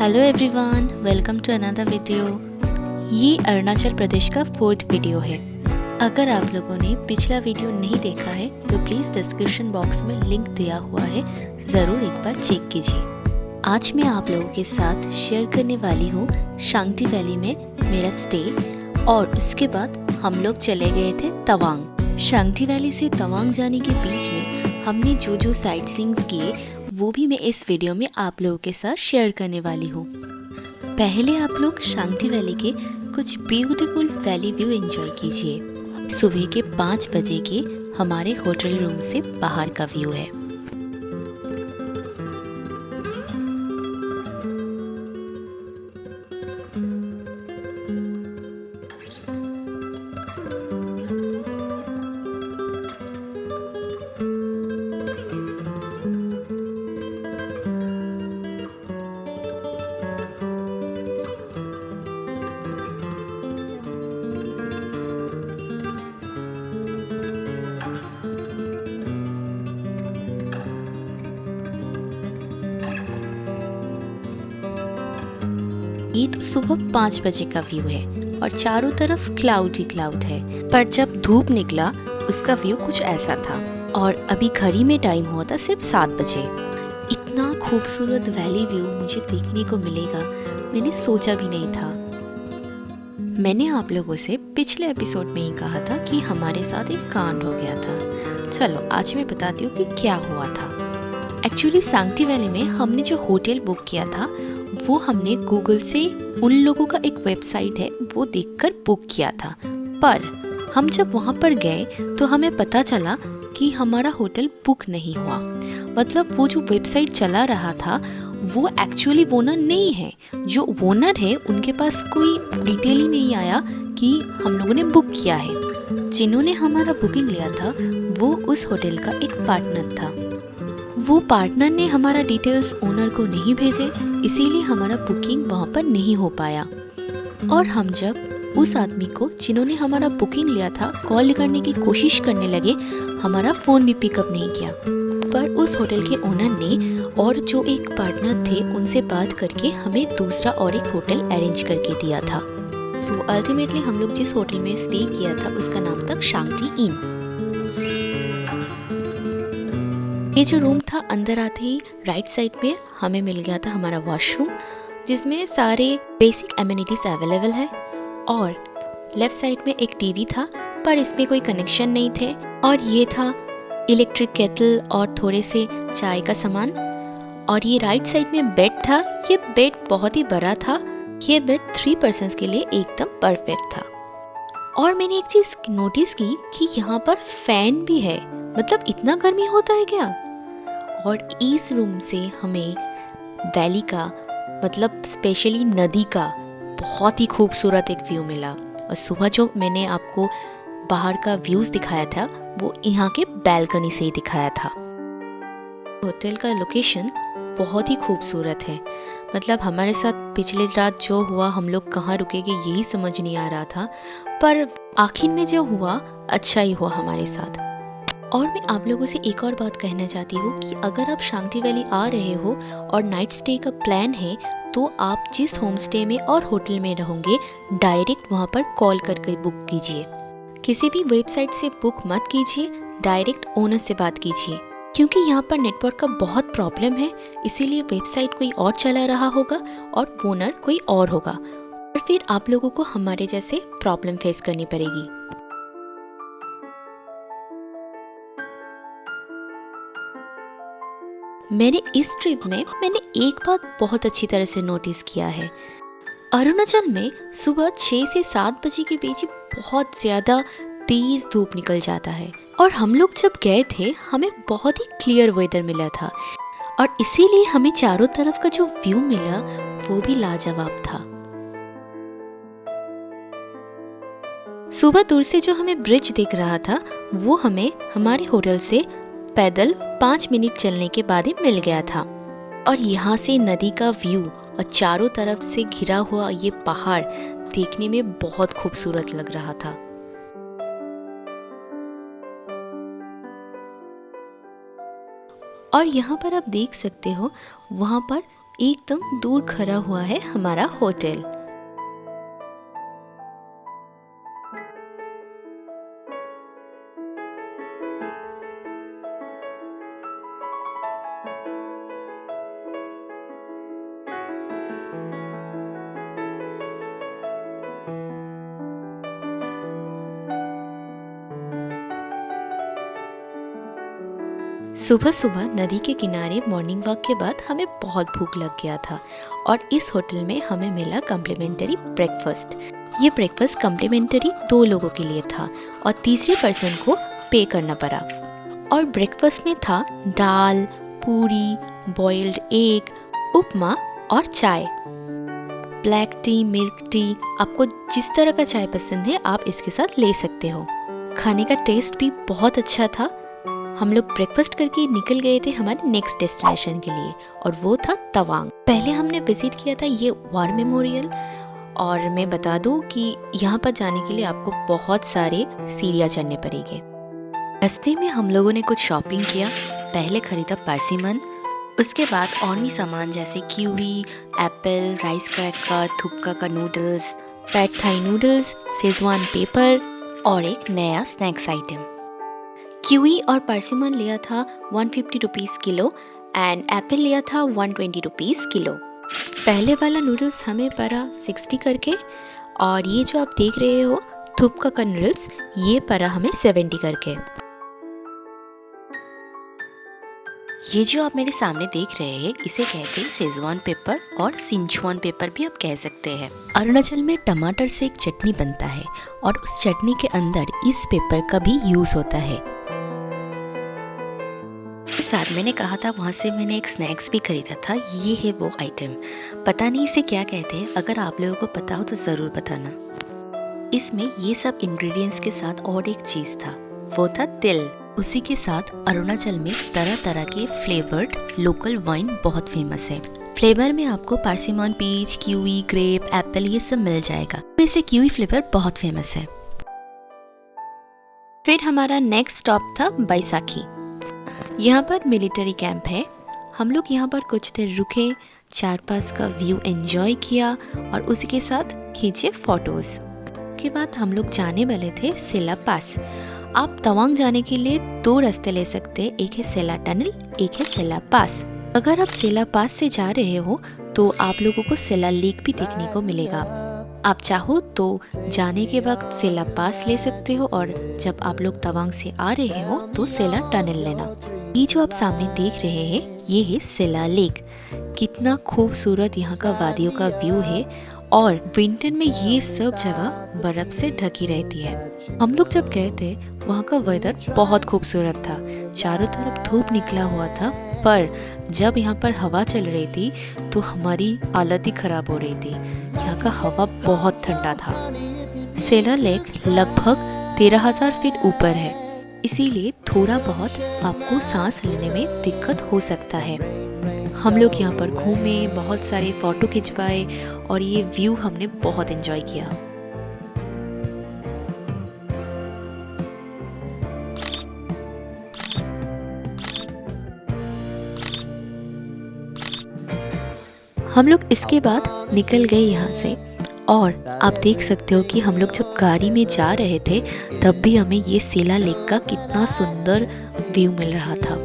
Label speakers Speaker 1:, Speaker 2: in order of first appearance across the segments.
Speaker 1: Hello everyone, welcome to another video. ये अरुणाचल प्रदेश का 4th video है। अगर आप लोगों ने पिछला वीडियो नहीं देखा है तो प्लीज़ डिस्क्रिप्शन बॉक्स में लिंक दिया हुआ है, ज़रूर एक बार चेक कीजिए। आज मैं आप लोगों के साथ शेयर करने वाली हूँ शांति वैली में मेरा स्टे, और उसके बाद हम लोग चले गए थे तवांग। शांति वैली से तवांग जाने के बीच में हमने जो साइट सीइंग्स किए वो भी मैं इस वीडियो में आप लोगों के साथ शेयर करने वाली हूँ। पहले आप लोग शांति वैली के कुछ ब्यूटीफुल वैली व्यू एंजॉय कीजिए। सुबह के 5 बजे के हमारे होटल रूम से बाहर का व्यू है। ये तो सुबह 5 बजे का व्यू है और चारों तरफ क्लाउड ही क्लाउड है, पर जब धूप निकला उसका व्यू कुछ ऐसा था। और अभी घड़ी में टाइम हुआ था सिर्फ 7 बजे। इतना खूबसूरत वैली व्यू मुझे देखने को मिलेगा मैंने सोचा भी नहीं था। मैंने आप लोगों से पिछले एपिसोड में ही कहा था कि हमारे साथ एक कांड हो गया था। चलो आज मैं बताती हूँ कि क्या हुआ था। एक्चुअली शांति वैली में हमने जो होटल बुक किया था वो हमने गूगल से उन लोगों का एक वेबसाइट है वो देखकर बुक किया था, पर हम जब वहाँ पर गए तो हमें पता चला कि हमारा होटल बुक नहीं हुआ। मतलब वो जो वेबसाइट चला रहा था वो एक्चुअली ओनर नहीं है। जो ओनर है उनके पास कोई डिटेल ही नहीं आया कि हम लोगों ने बुक किया है। जिन्होंने हमारा बुकिंग लिया था वो उस होटल का एक पार्टनर था। वो पार्टनर ने हमारा डिटेल्स ओनर को नहीं भेजे, इसीलिए हमारा बुकिंग वहाँ पर नहीं हो पाया। और हम जब उस आदमी को जिन्होंने हमारा बुकिंग लिया था कॉल करने की कोशिश करने लगे, हमारा फ़ोन भी पिकअप नहीं किया। पर उस होटल के ओनर ने और जो एक पार्टनर थे उनसे बात करके हमें दूसरा और एक होटल अरेंज करके दिया था। सो अल्टीमेटली हम लोग जिस होटल में स्टे किया था उसका नाम था शांति इन। ये जो रूम था, अंदर आते ही राइट साइड में हमें मिल गया था हमारा वॉशरूम, जिसमें सारे बेसिक एमिनिटीज अवेलेबल है। और लेफ्ट साइड में एक टीवी था पर इसमें कोई कनेक्शन नहीं थे। और ये था इलेक्ट्रिक केटल और थोड़े से चाय का सामान। और ये राइट साइड में बेड था। ये बेड बहुत ही बड़ा था। ये बेड 3 पर्सन्स के लिए एकदम परफेक्ट था। और मैंने एक चीज़ नोटिस की कि यहाँ पर फैन भी है। मतलब इतना गर्मी होता है क्या? और इस रूम से हमें वैली का, मतलब स्पेशली नदी का बहुत ही खूबसूरत एक व्यू मिला। और सुबह जो मैंने आपको बाहर का व्यूज़ दिखाया था वो यहाँ के बैल्कनी से ही दिखाया था। होटल का लोकेशन बहुत ही खूबसूरत है। मतलब हमारे साथ पिछले रात जो हुआ, हम लोग कहाँ रुकेंगे यही समझ नहीं आ रहा था, पर आखिर में जो हुआ अच्छा ही हुआ हमारे साथ। और मैं आप लोगों से एक और बात कहना चाहती हूँ कि अगर आप शांति वैली आ रहे हो और नाइट स्टे का प्लान है तो आप जिस होम स्टे में और होटल में रहोगे डायरेक्ट वहाँ पर कॉल करके बुक कीजिए। किसी भी वेबसाइट से बुक मत कीजिए, डायरेक्ट ओनर से बात कीजिए, क्योंकि यहाँ पर नेटवर्क का बहुत प्रॉब्लम है। इसीलिए वेबसाइट कोई और चला रहा होगा और ओनर कोई और होगा, और फिर आप लोगों को हमारे जैसे प्रॉब्लम फेस करनी पड़ेगी। मेरे इस ट्रिप में मैंने एक बात बहुत अच्छी तरह से नोटिस किया है। अरुणाचल में सुबह 6 से 7 बजे के बीच बहुत ज़्यादा तेज़ धूप निकल जाता है। और हम लोग जब गए थे हमें बहुत ही क्लियर वेदर मिला था, और इसीलिए हमें चारों तरफ का जो व्यू मिला वो भी लाजवाब था। सुबह दूर से जो हमें ब्रिज दिख रहा था वो हमें हमारे होटल से पैदल 5 मिनट चलने के बाद ही मिल गया था। और यहाँ से नदी का व्यू और चारों तरफ से घिरा हुआ ये पहाड़ देखने में बहुत खूबसूरत लग रहा था। और यहाँ पर आप देख सकते हो वहाँ पर एकदम दूर खड़ा हुआ है हमारा होटल। सुबह सुबह नदी के किनारे मॉर्निंग वॉक के बाद हमें बहुत भूख लग गया था और इस होटल में हमें मिला कम्प्लीमेंट्री ब्रेकफास्ट। ये ब्रेकफास्ट कम्प्लीमेंट्री 2 लोगों के लिए था और तीसरे पर्सन को पे करना पड़ा। और ब्रेकफास्ट में था दाल, पूरी, बॉइल्ड एग, उपमा और चाय। ब्लैक टी, मिल्क टी, आपको जिस तरह का चाय पसंद है आप इसके साथ ले सकते हो। खाने का टेस्ट भी बहुत अच्छा था। हम लोग ब्रेकफास्ट करके निकल गए थे हमारे नेक्स्ट डेस्टिनेशन के लिए और वो था तवांग। पहले हमने विजिट किया था ये वार मेमोरियल और मैं बता दूं कि यहाँ पर जाने के लिए आपको बहुत सारे सीढ़ियाँ चढ़ने पड़ेंगे। रास्ते में हम लोगों ने कुछ शॉपिंग किया। पहले खरीदा पारसीमन, उसके बाद और भी सामान जैसे कीवी, एप्पल, राइस क्रैकर, थुपका का noodles, pad Thai noodles, Schezwan pepper और एक नया स्नैक्स आइटम। कीवी और पारसीमन लिया था 150 रुपीज़ किलो एंड एप्पल लिया था 120 रुपीज़ किलो। पहले वाला नूडल्स हमें पड़ा 60 करके और ये जो आप देख रहे हो थुपका का नूडल्स ये पड़ा हमें 70 करके। ये जो आप मेरे सामने देख रहे हैं इसे कहते हैं शेजवान पेपर और सिंचुआन पेपर भी आप कह सकते हैं। अरुणाचल में टमाटर से एक चटनी बनता है और उस चटनी के अंदर इस पेपर का भी यूज़ होता है। साथ मैंने कहा था वहाँ से मैंने एक स्नैक्स भी खरीदा था। ये है वो आइटम, पता नहीं इसे क्या कहते हैं, अगर आप लोगों को पता हो तो ज़रूर बताना। इसमें ये सब इंग्रेडिएंट्स के साथ और एक चीज़ था, वो था तिल। उसी के साथ अरुणाचल में तरह तरह के फ्लेवर्ड लोकल वाइन बहुत फेमस है। फ्लेवर में आपको पारसीमन, पीच, कीवी, ग्रेप, एप्पल ये सब मिल जाएगा। वैसे कीवी फ्लेवर बहुत फेमस है। फिर हमारा नेक्स्ट स्टॉप था बैसाखी। यहाँ पर मिलिट्री कैंप है। हम लोग यहाँ पर कुछ देर रुके, 4 का व्यू एंजॉय किया और उसी के साथ खींचे फोटोज़। के बाद हम लोग जाने वाले थे सेला पास। आप तवांग जाने के लिए 2 रास्ते ले सकते हैं, एक है सेला टनल, एक है सेला पास। अगर आप सेला पास से जा रहे हो तो आप लोगों को सेला लेक भी देखने को मिलेगा। आप चाहो तो जाने के वक्त सेला पास ले सकते हो और जब आप लोग तवांग से आ रहे हो तो सेला टनल लेना। ये जो आप सामने देख रहे हैं ये है सेला लेक। कितना खूबसूरत यहाँ का वादियों का व्यू है और विंटर में ये सब जगह बर्फ से ढकी रहती है। हम लोग जब गए थे वहाँ का वेदर बहुत खूबसूरत था, चारों तरफ धूप निकला हुआ था, पर जब यहाँ पर हवा चल रही थी तो हमारी हालत ही खराब हो रही थी। यहाँ का हवा बहुत ठंडा था। सेला लेक लगभग 13,000 फीट ऊपर है, इसीलिए थोड़ा बहुत आपको सांस लेने में दिक्कत हो सकता है। हम लोग यहाँ पर घूमे, बहुत सारे फ़ोटो खिंचवाए और ये व्यू हमने बहुत एंजॉय किया। हम लोग इसके बाद निकल गए यहाँ से और आप देख सकते हो कि हम लोग जब गाड़ी में जा रहे थे तब भी हमें ये सेला लेक का कितना सुंदर व्यू मिल रहा था।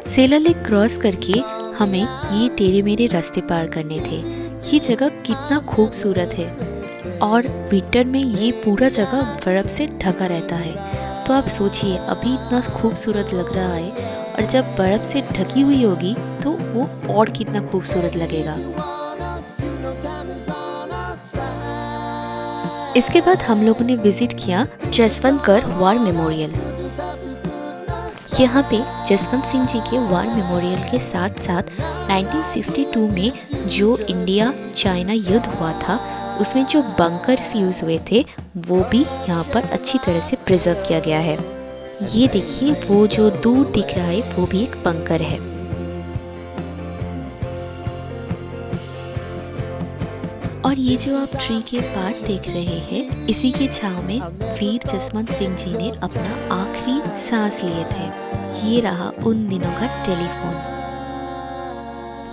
Speaker 1: सेला लेक क्रॉस करके हमें ये टेढ़े मेढ़े रास्ते पार करने थे। ये जगह कितना खूबसूरत है और विंटर में ये पूरा जगह बर्फ से ढका रहता है। तो आप सोचिए अभी इतना खूबसूरत लग रहा है और जब बर्फ से ढकी हुई होगी तो वो और कितना खूबसूरत लगेगा। इसके बाद हम लोगों ने विजिट किया जसवंतगढ़ वार मेमोरियल। यहाँ पे जसवंत सिंह जी के वार मेमोरियल के साथ साथ 1962 में जो इंडिया चाइना युद्ध हुआ था उसमें जो बंकर्स यूज़ हुए थे वो भी यहाँ पर अच्छी तरह से प्रिजर्व किया गया है। ये देखिए वो जो दूर दिख रहा है वो भी एक बंकर है। और ये जो आप ट्री के पार्ट देख रहे हैं इसी के छांव में वीर जसवंत सिंह जी ने अपना आखिरी सांस लिए थे। ये रहा उन दिनों का टेलीफोन।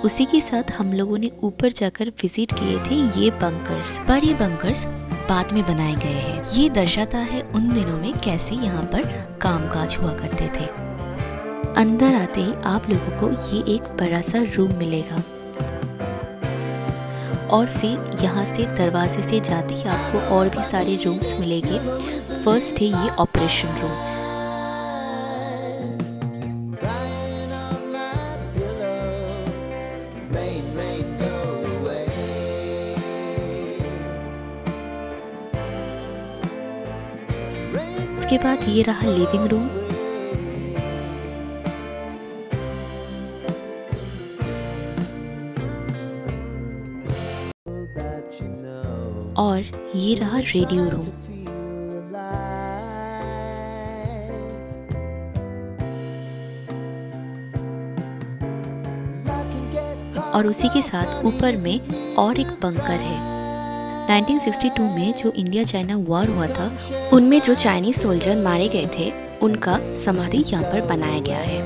Speaker 1: उसी के साथ हम लोगों ने ऊपर जाकर विजिट किए थे ये बंकर्स, पर ये बंकर्स बाद में बनाए गए हैं। ये दर्शाता है उन दिनों में कैसे यहाँ पर कामकाज हुआ करते थे। अंदर आते ही आप लोगों को ये एक बड़ा सा रूम मिलेगा और फिर यहाँ से दरवाजे से जाते ही आपको और भी सारे रूम्स मिलेंगे। फर्स्ट है ये ऑपरेशन रूम। इसके बाद ये रहा लिविंग रूम। और ये रहा रेडियो रूम। और उसी के साथ ऊपर में और एक बंकर है। 1962 में जो इंडिया चाइना वॉर हुआ था, उनमें जो चाइनीज सोल्जर मारे गए थे उनका समाधि यहाँ पर बनाया गया है।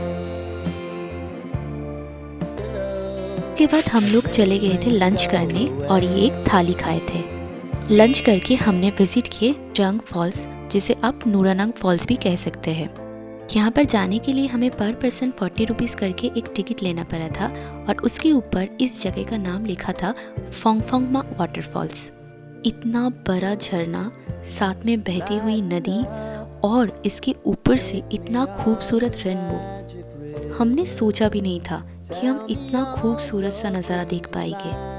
Speaker 1: उसके बाद हम लोग चले गए थे लंच करने और ये एक थाली खाए थे। लंच करके हमने विजिट किए जंग फॉल्स, जिसे आप नूरानंग फॉल्स भी कह सकते हैं। यहाँ पर जाने के लिए हमें पर पर्सन 40 रुपीज़ करके एक टिकट लेना पड़ा था और उसके ऊपर इस जगह का नाम लिखा था फोंगफोंगमा वाटरफॉल्स। इतना बड़ा झरना, साथ में बहती हुई नदी और इसके ऊपर से इतना खूबसूरत रेनबो। हमने सोचा भी नहीं था कि हम इतना खूबसूरत सा नज़ारा देख पाएंगे।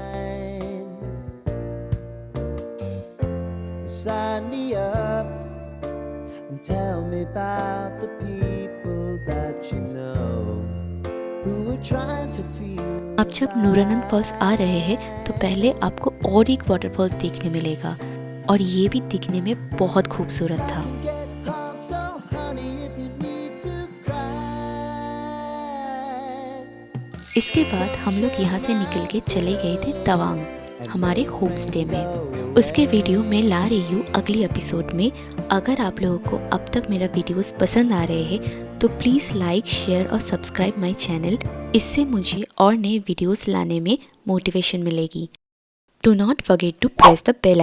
Speaker 1: आप जब नूरानंग फॉल्स आ रहे हैं तो पहले आपको और एक वाटरफॉल्स देखने मिलेगा और ये भी दिखने में बहुत खूबसूरत था। इसके बाद हम लोग यहाँ से निकल के चले गए थे तवांग, हमारे होम स्टे में। उसके वीडियो मैं ला रही हूँ अगली एपिसोड में। अगर आप लोगों को अब तक मेरा वीडियोस पसंद आ रहे हैं तो प्लीज़ लाइक, शेयर और सब्सक्राइब माय चैनल। इससे मुझे और नए वीडियोस लाने में मोटिवेशन मिलेगी। Do not forget to press the bell.